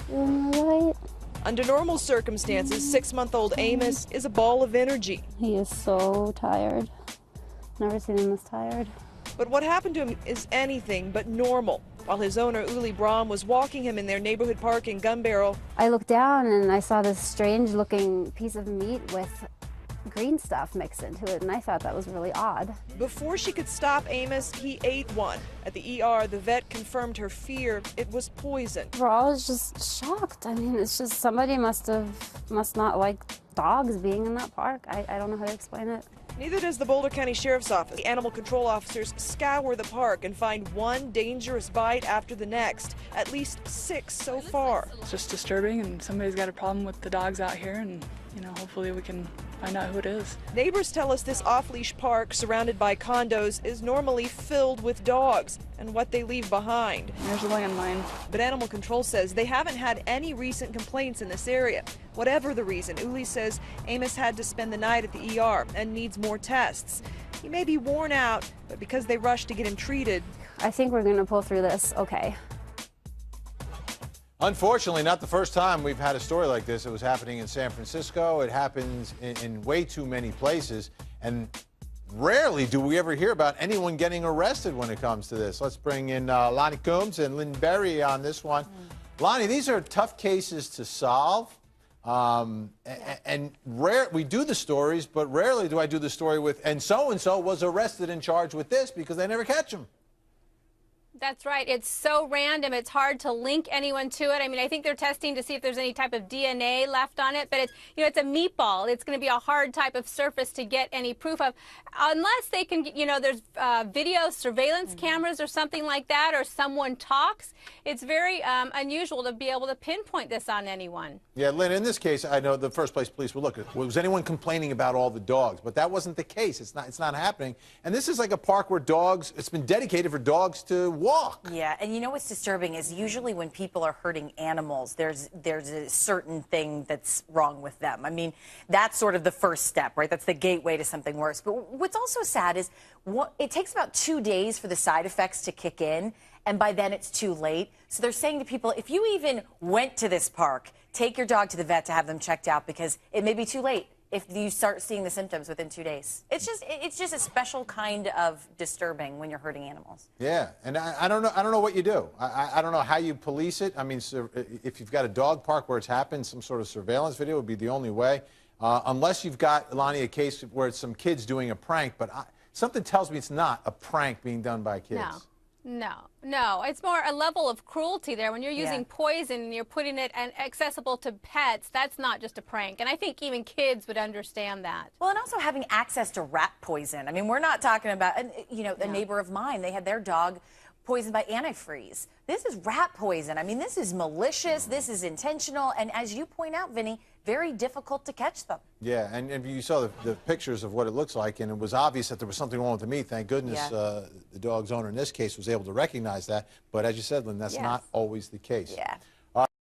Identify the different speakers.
Speaker 1: Right.
Speaker 2: Under normal circumstances, 6-month-old Amos is a ball of energy.
Speaker 1: He is so tired. Never seen him this tired.
Speaker 2: But what happened to him is anything but normal. While his owner, Uli Brahm, was walking him in their neighborhood park in Gun Barrel,
Speaker 1: I looked down and I saw this strange-looking piece of meat with green stuff mixed into it, and I thought that was really odd.
Speaker 2: before she could stop Amos, he ate one. At the ER, the vet confirmed her fear it was poison.
Speaker 1: We're all just shocked. I mean, it's just somebody must not like dogs being in that park. I don't know how to explain it.
Speaker 2: Neither does the Boulder County Sheriff's Office. The animal control officers scour the park and find one dangerous bite after the next. At least 6 so far.
Speaker 3: It's just disturbing, and somebody's got a problem with the dogs out here, and hopefully we can find out who it is.
Speaker 2: Neighbors tell us this off-leash park, surrounded by condos, is normally filled with dogs and what they leave behind.
Speaker 3: There's a landmine.
Speaker 2: But animal control says they haven't had any recent complaints in this area. Whatever the reason, Uli says Amos had to spend the night at the ER and needs more tests. He may be worn out, but because they rushed to get him treated,
Speaker 1: I think we're going to pull through this okay.
Speaker 4: Unfortunately, not the first time we've had a story like this. It was happening in San Francisco. It happens in way too many places. And rarely do we ever hear about anyone getting arrested when it comes to this. Let's bring in Lonnie Coombs and Lynn Berry on this one. Lonnie, these are tough cases to solve. And we do the stories, but rarely do I do the story with, and so was arrested and charged with this, because they never catch them.
Speaker 5: That's right. It's so random. It's hard to link anyone to it. I mean, I think they're testing to see if there's any type of DNA left on it, but it's, it's a meatball. It's going to be a hard type of surface to get any proof of, unless they can, there's video surveillance cameras or something like that, or someone talks. It's very unusual to be able to pinpoint this on anyone.
Speaker 4: Yeah, Lynn, in this case, I know the first place police would look. Was anyone complaining about all the dogs? But that wasn't the case. It's not happening. And this is like a park where it's been dedicated for dogs to walk.
Speaker 6: Yeah, and what's disturbing is usually when people are hurting animals, there's a certain thing that's wrong with them. I mean, that's sort of the first step, right? That's the gateway to something worse. But what's also sad is it takes about 2 days for the side effects to kick in, and by then it's too late. So they're saying to people, if you even went to this park, take your dog to the vet to have them checked out, because it may be too late if you start seeing the symptoms within 2 days. It's just a special kind of disturbing when you're hurting animals.
Speaker 4: Yeah, and I don't know what you do. I don't know how you police it. I mean, if you've got a dog park where it's happened, some sort of surveillance video would be the only way. Unless you've got, Lonnie, a case where it's some kids doing a prank, but something tells me it's not a prank being done by kids.
Speaker 5: No. It's more a level of cruelty there. When you're using poison and you're putting it accessible to pets, that's not just a prank. And I think even kids would understand that.
Speaker 6: Well, and also having access to rat poison. I mean, we're not talking about, a neighbor of mine, they had their dog poisoned by antifreeze. This is rat poison. I mean, this is malicious, this is intentional, and as you point out, Vinny, very difficult to catch them.
Speaker 4: Yeah, and you saw the pictures of what it looks like, and it was obvious that there was something wrong with the meat. Thank goodness the dog's owner in this case was able to recognize that. But as you said, Lynn, that's not always the case.
Speaker 6: Yeah.